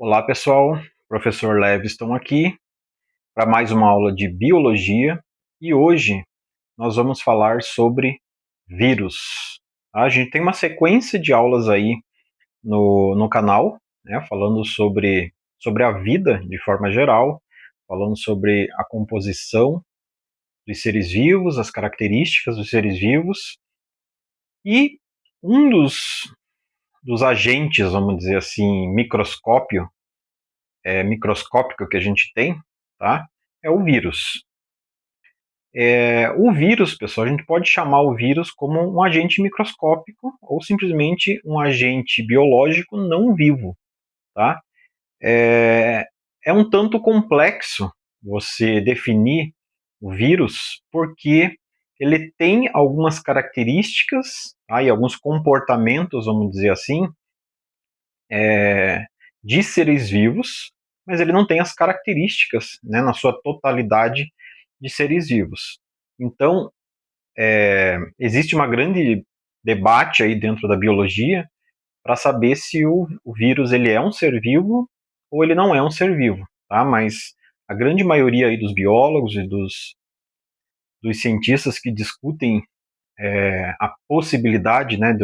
Olá pessoal, professor Leviston aqui para mais uma aula de biologia e hoje nós vamos falar sobre vírus. A gente tem uma sequência de aulas aí no canal, né, falando sobre a vida de forma geral, falando sobre a composição dos seres vivos, as características dos seres vivos e um dos agentes, vamos dizer assim, microscópico que a gente tem, tá? É o vírus. O vírus, pessoal, a gente pode chamar o vírus como um agente microscópico ou simplesmente um agente biológico não vivo, tá? É um tanto complexo você definir o vírus porque ele tem algumas características, tá? E alguns comportamentos, vamos dizer assim, de seres vivos, mas ele não tem as características, né, na sua totalidade de seres vivos. Então, existe uma grande debate aí dentro da biologia para saber se o vírus ele é um ser vivo ou ele não é um ser vivo, tá? Mas a grande maioria aí dos biólogos e dos cientistas que discutem a possibilidade, né,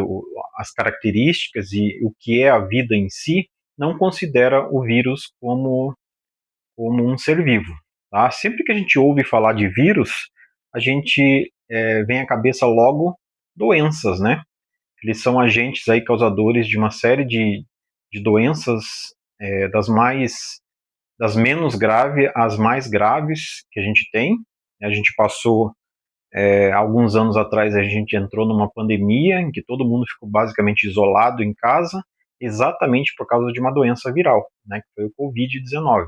as características e o que é a vida em si, não considera o vírus como um ser vivo. Tá? Sempre que a gente ouve falar de vírus, a gente vem à cabeça logo doenças, né? Eles são agentes aí causadores de uma série de doenças, das menos graves às mais graves que a gente tem. A gente passou alguns anos atrás, a gente entrou numa pandemia em que todo mundo ficou basicamente isolado em casa, exatamente por causa de uma doença viral, né, que foi o Covid-19.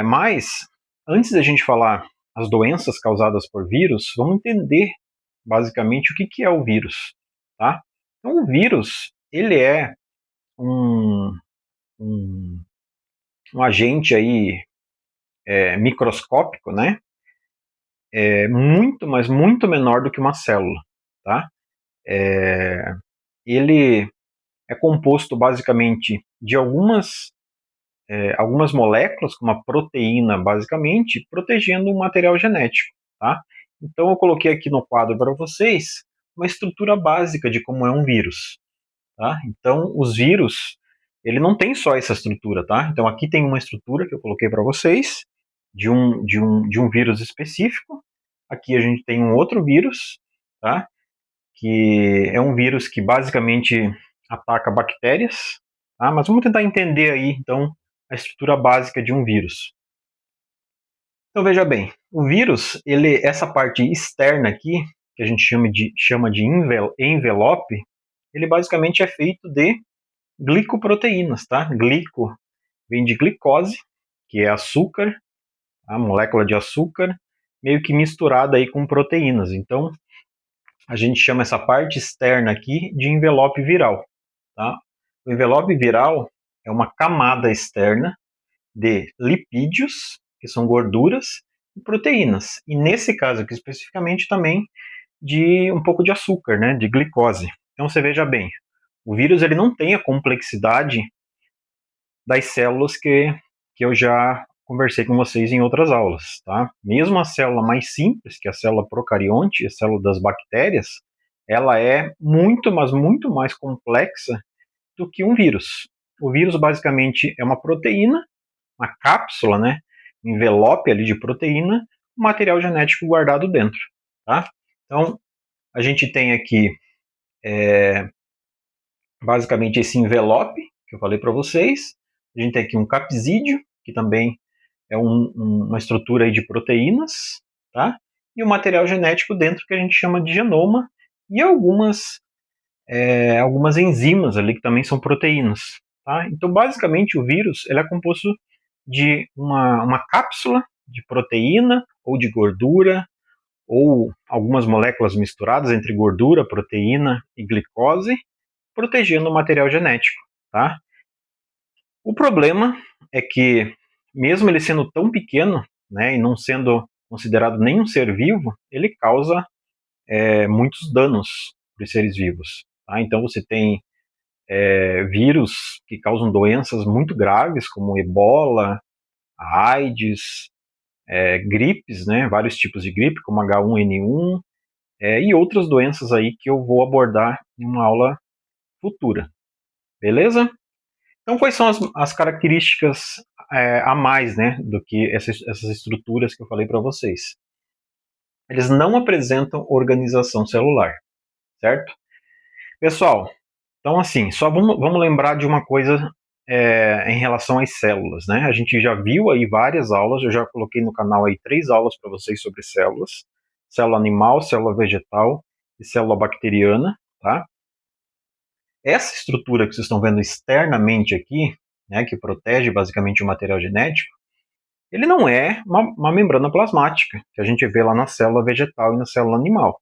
Mas, antes da gente falar as doenças causadas por vírus, vamos entender basicamente o que é o vírus, tá? Então, o vírus, ele é um, um, um agente aí microscópico, né? Muito, mas muito menor do que uma célula, tá? Ele é composto basicamente de algumas moléculas, como a proteína, basicamente, protegendo um material genético, tá? Então eu coloquei aqui no quadro para vocês uma estrutura básica de como é um vírus, tá? Então os vírus, ele não tem só essa estrutura, tá? Então aqui tem uma estrutura que eu coloquei para vocês de um vírus específico. Aqui a gente tem um outro vírus, tá? Que é um vírus que basicamente ataca bactérias, tá? Mas vamos tentar entender aí, então, a estrutura básica de um vírus. Então veja bem, o vírus, essa parte externa aqui, que a gente chama de envelope, ele basicamente é feito de glicoproteínas, tá? Glico vem de glicose, que é açúcar, a molécula de açúcar, meio que misturada aí com proteínas. Então, a gente chama essa parte externa aqui de envelope viral, tá? O envelope viral é uma camada externa de lipídios, que são gorduras, e proteínas. E nesse caso aqui especificamente também de um pouco de açúcar, né, de glicose. Então você veja bem, o vírus ele não tem a complexidade das células que eu já conversei com vocês em outras aulas, tá? Mesmo a célula mais simples, que é a célula procarionte, a célula das bactérias, ela é muito, mas muito mais complexa do que um vírus. O vírus basicamente é uma proteína, uma cápsula, né? Um envelope ali de proteína, um material genético guardado dentro, tá? Então, a gente tem aqui basicamente esse envelope que eu falei para vocês. A gente tem aqui um capsídeo, que também é uma estrutura aí de proteínas, tá? E o material genético dentro que a gente chama de genoma e algumas enzimas ali que também são proteínas, tá? Então, basicamente, o vírus ele é composto de uma cápsula de proteína ou de gordura ou algumas moléculas misturadas entre gordura, proteína e glicose, protegendo o material genético, tá? O problema é que, mesmo ele sendo tão pequeno, né, e não sendo considerado nem um ser vivo, ele causa muitos danos para os seres vivos. Tá? Então você tem vírus que causam doenças muito graves, como ebola, a AIDS, gripes, né, vários tipos de gripe, como H1N1, e outras doenças aí que eu vou abordar em uma aula futura. Beleza? Então, quais são as características a mais, né, do que essas estruturas que eu falei para vocês? Eles não apresentam organização celular, certo? Pessoal, então assim, só vamos lembrar de uma coisa em relação às células, né? A gente já viu aí várias aulas, eu já coloquei no canal aí 3 aulas para vocês sobre células, célula animal, célula vegetal e célula bacteriana, tá? Essa estrutura que vocês estão vendo externamente aqui, né, que protege basicamente o material genético, ele não é uma membrana plasmática, que a gente vê lá na célula vegetal e na célula animal,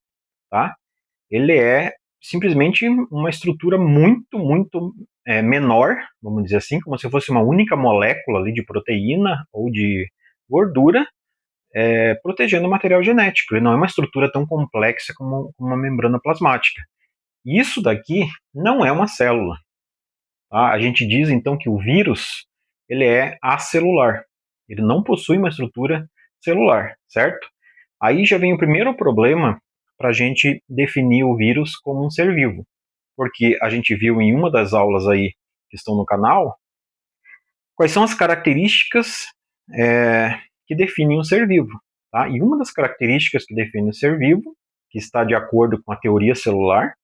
tá? Ele é simplesmente uma estrutura muito menor, vamos dizer assim, como se fosse uma única molécula ali de proteína ou de gordura, protegendo o material genético. Ele não é uma estrutura tão complexa como uma membrana plasmática. Isso daqui não é uma célula. Tá? A gente diz então que o vírus ele é acelular. Ele não possui uma estrutura celular, certo? Aí já vem o primeiro problema para a gente definir o vírus como um ser vivo. Porque a gente viu em uma das aulas aí que estão no canal quais são as características que definem um ser vivo. Tá? E uma das características que define o ser vivo, que está de acordo com a teoria celular,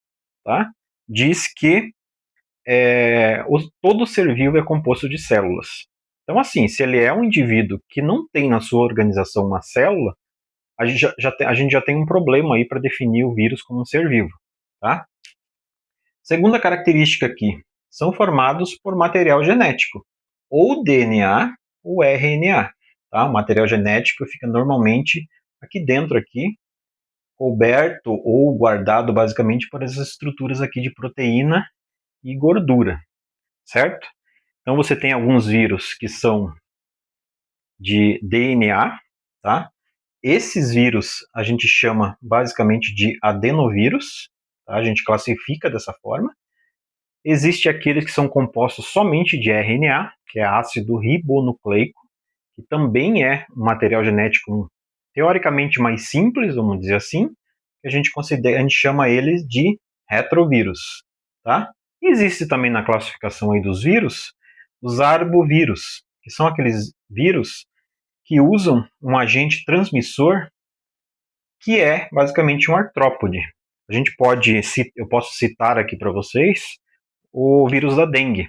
tá? Diz que todo ser vivo é composto de células. Então, assim, se ele é um indivíduo que não tem na sua organização uma célula, a gente já tem um problema aí para definir o vírus como um ser vivo. Tá? Segunda característica aqui, são formados por material genético, ou DNA ou RNA. Tá? O material genético fica normalmente aqui dentro, aqui, coberto ou guardado basicamente por essas estruturas aqui de proteína e gordura, certo? Então você tem alguns vírus que são de DNA, tá? Esses vírus a gente chama basicamente de adenovírus, tá? A gente classifica dessa forma. Existe aqueles que são compostos somente de RNA, que é ácido ribonucleico, que também é um material genético teoricamente mais simples, vamos dizer assim, que a gente chama eles de retrovírus, tá? Existe também na classificação aí dos vírus os arbovírus, que são aqueles vírus que usam um agente transmissor que é basicamente um artrópode. Eu posso citar aqui para vocês o vírus da dengue,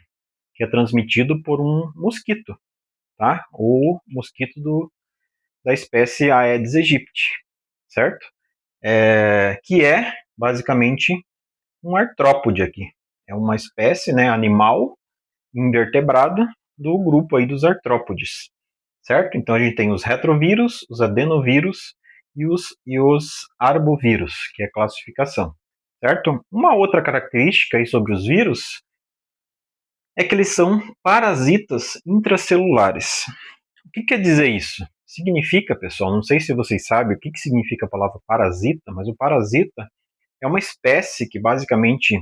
que é transmitido por um mosquito, tá? O mosquito da espécie Aedes aegypti, certo? Que é basicamente um artrópode aqui. É uma espécie, né, animal invertebrado do grupo aí dos artrópodes, certo? Então a gente tem os retrovírus, os adenovírus e os arbovírus, que é a classificação, certo? Uma outra característica aí sobre os vírus é que eles são parasitas intracelulares. O que quer dizer isso? Significa, pessoal, não sei se vocês sabem o que significa a palavra parasita, mas o parasita é uma espécie que basicamente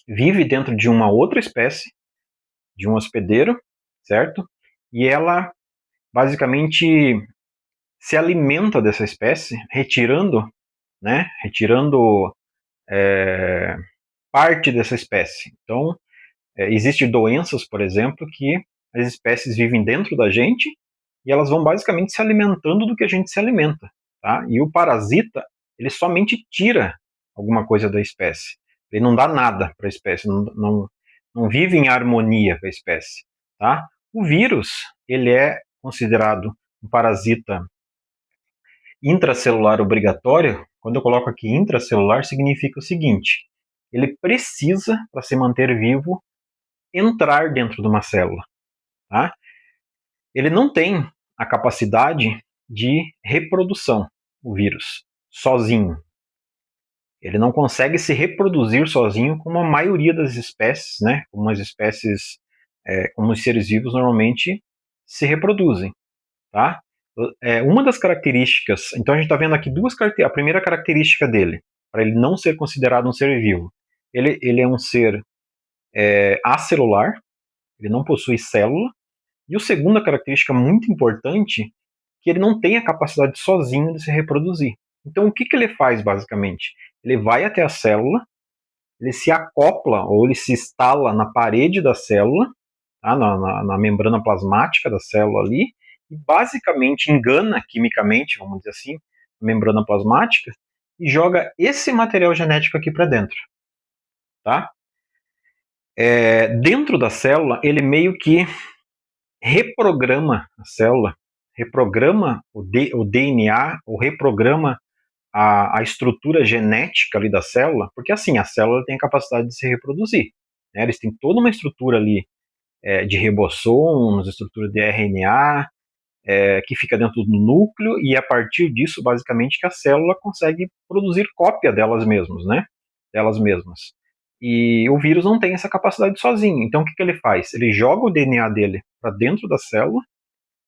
vive dentro de uma outra espécie, de um hospedeiro, certo? E ela basicamente se alimenta dessa espécie, retirando parte dessa espécie. Então, existem doenças, por exemplo, que as espécies vivem dentro da gente e elas vão basicamente se alimentando do que a gente se alimenta. Tá? E o parasita, ele somente tira alguma coisa da espécie. Ele não dá nada para a espécie, não vive em harmonia com a espécie. Tá? O vírus, ele é considerado um parasita intracelular obrigatório. Quando eu coloco aqui intracelular, significa o seguinte: ele precisa, para se manter vivo, entrar dentro de uma célula. Tá? Ele não tem a capacidade de reprodução, o vírus, sozinho. Ele não consegue se reproduzir sozinho como a maioria das espécies, né? Como as espécies, como os seres vivos normalmente se reproduzem. Tá? Uma das características, então a gente está vendo aqui duas características. A primeira característica dele, para ele não ser considerado um ser vivo, ele é um ser é acelular, ele não possui célula. E a segunda característica muito importante, que ele não tem a capacidade sozinho de se reproduzir. Então, o que ele faz, basicamente? Ele vai até a célula, ele se acopla ou ele se instala na parede da célula, tá? na membrana plasmática da célula ali, e basicamente engana quimicamente, vamos dizer assim, a membrana plasmática, e joga esse material genético aqui para dentro. Tá? Dentro da célula, ele meio que reprograma a célula, reprograma o DNA, ou reprograma a estrutura genética ali da célula, porque assim, a célula tem a capacidade de se reproduzir. Né? Eles têm toda uma estrutura ali de ribossomos, estrutura de RNA, que fica dentro do núcleo, e a partir disso, basicamente, que a célula consegue produzir cópia delas mesmas, né? Delas mesmas. E o vírus não tem essa capacidade sozinho. Então, o que ele faz? Ele joga o DNA dele para dentro da célula,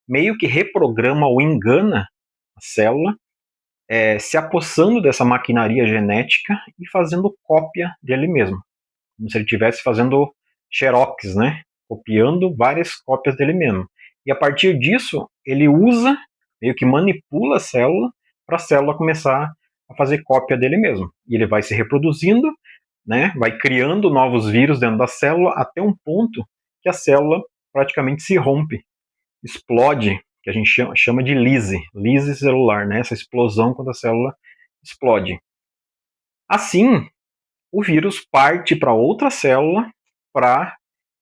meio que reprograma ou engana a célula, se apossando dessa maquinaria genética e fazendo cópia dele mesmo. Como se ele estivesse fazendo xerox, né? Copiando várias cópias dele mesmo. E a partir disso, ele usa, meio que manipula a célula, para a célula começar a fazer cópia dele mesmo. E ele vai se reproduzindo, né? Vai criando novos vírus dentro da célula, até um ponto que a célula praticamente se rompe, explode, que a gente chama de lise celular, né? Essa explosão quando a célula explode. Assim, o vírus parte para outra célula para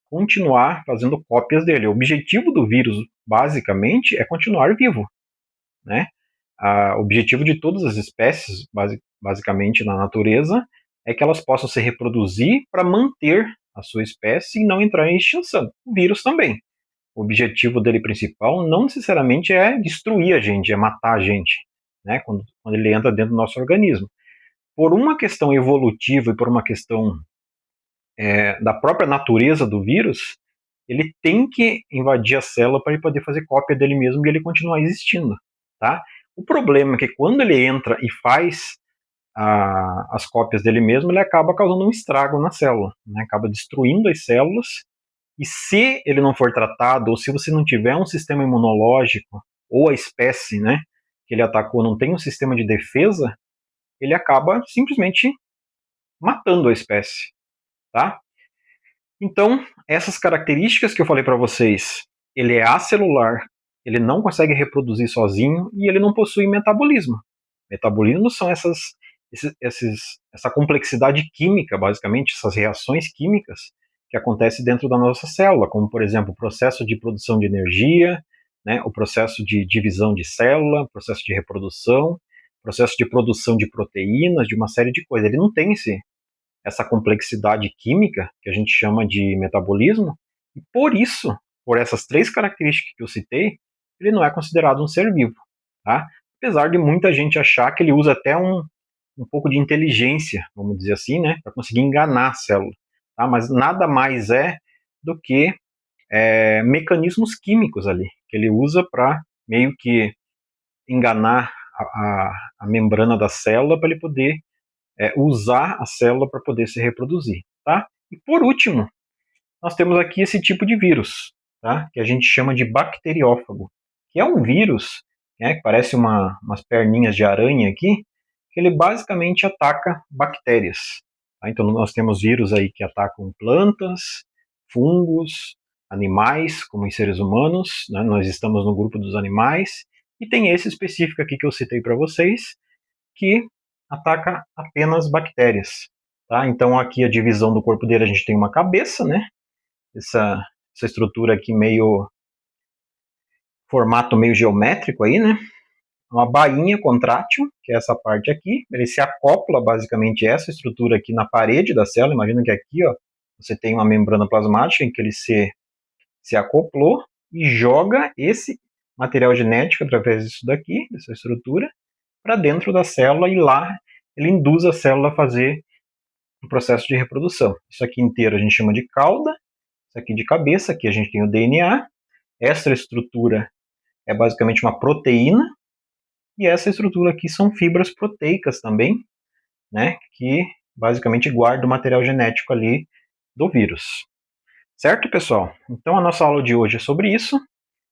continuar fazendo cópias dele. O objetivo do vírus, basicamente, é continuar vivo, né? O objetivo de todas as espécies, basicamente na natureza, é que elas possam se reproduzir para manter a sua espécie e não entrar em extinção. O vírus também. O objetivo dele principal não necessariamente é destruir a gente, é matar a gente, né? Quando ele entra dentro do nosso organismo. Por uma questão evolutiva e por uma questão da própria natureza do vírus, ele tem que invadir a célula para ele poder fazer cópia dele mesmo e ele continuar existindo, tá? O problema é que quando ele entra e faz as cópias dele mesmo, ele acaba causando um estrago na célula, né? Acaba destruindo as células, e se ele não for tratado, ou se você não tiver um sistema imunológico, ou a espécie, né, que ele atacou não tem um sistema de defesa, ele acaba simplesmente matando a espécie, tá? Então, essas características que eu falei para vocês, ele é acelular, ele não consegue reproduzir sozinho e ele não possui metabolismo. Metabolismo são essa complexidade química, basicamente, essas reações químicas que acontecem dentro da nossa célula, como, por exemplo, o processo de produção de energia, né, o processo de divisão de célula, processo de reprodução, processo de produção de proteínas, de uma série de coisas. Ele não tem essa complexidade química, que a gente chama de metabolismo, e por isso, por essas três características que eu citei, ele não é considerado um ser vivo, tá? Apesar de muita gente achar que ele usa até um pouco de inteligência, vamos dizer assim, né, para conseguir enganar a célula, tá? Mas nada mais é do que mecanismos químicos ali, que ele usa para meio que enganar a membrana da célula para ele poder usar a célula para poder se reproduzir, tá? E por último, nós temos aqui esse tipo de vírus, tá? Que a gente chama de bacteriófago, que é um vírus, né, que parece umas perninhas de aranha aqui, que ele basicamente ataca bactérias. Tá? Então nós temos vírus aí que atacam plantas, fungos, animais, como em seres humanos, né? Nós estamos no grupo dos animais, e tem esse específico aqui que eu citei para vocês, que ataca apenas bactérias. Tá? Então aqui a divisão do corpo dele, a gente tem uma cabeça, né? Essa estrutura aqui meio, formato meio geométrico aí, né? Uma bainha contrátil, que é essa parte aqui, ele se acopla basicamente essa estrutura aqui na parede da célula. Imagina que aqui, ó, você tem uma membrana plasmática em que ele se acoplou e joga esse material genético através disso daqui, dessa estrutura, para dentro da célula, e lá ele induz a célula a fazer o processo de reprodução. Isso aqui inteiro a gente chama de cauda, isso aqui de cabeça, aqui a gente tem o DNA, essa estrutura é basicamente uma proteína, e essa estrutura aqui são fibras proteicas também, né, que basicamente guarda o material genético ali do vírus. Certo, pessoal? Então a nossa aula de hoje é sobre isso,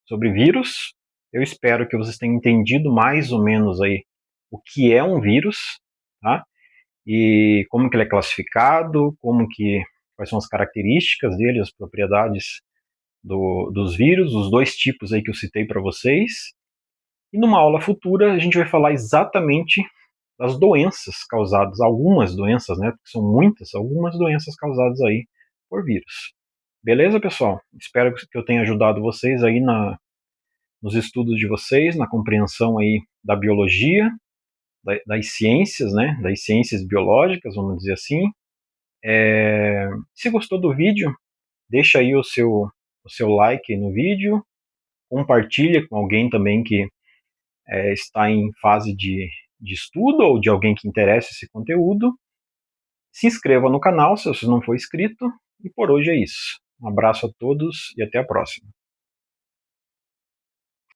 sobre vírus. Eu espero que vocês tenham entendido mais ou menos aí o que é um vírus, tá? E como que ele é classificado, quais são as características dele, as propriedades dos vírus, os dois tipos aí que eu citei para vocês. E numa aula futura a gente vai falar exatamente das doenças causadas, algumas doenças, né, porque são muitas, algumas doenças causadas aí por vírus. Beleza, pessoal? Espero que eu tenha ajudado vocês aí nos estudos de vocês, na compreensão aí da biologia, das ciências, né, das ciências biológicas, vamos dizer assim. Se gostou do vídeo, deixa aí o seu like no vídeo, compartilha com alguém também que está em fase de estudo ou de alguém que interessa esse conteúdo. Se inscreva no canal se você não for inscrito. E por hoje é isso. Um abraço a todos e até a próxima.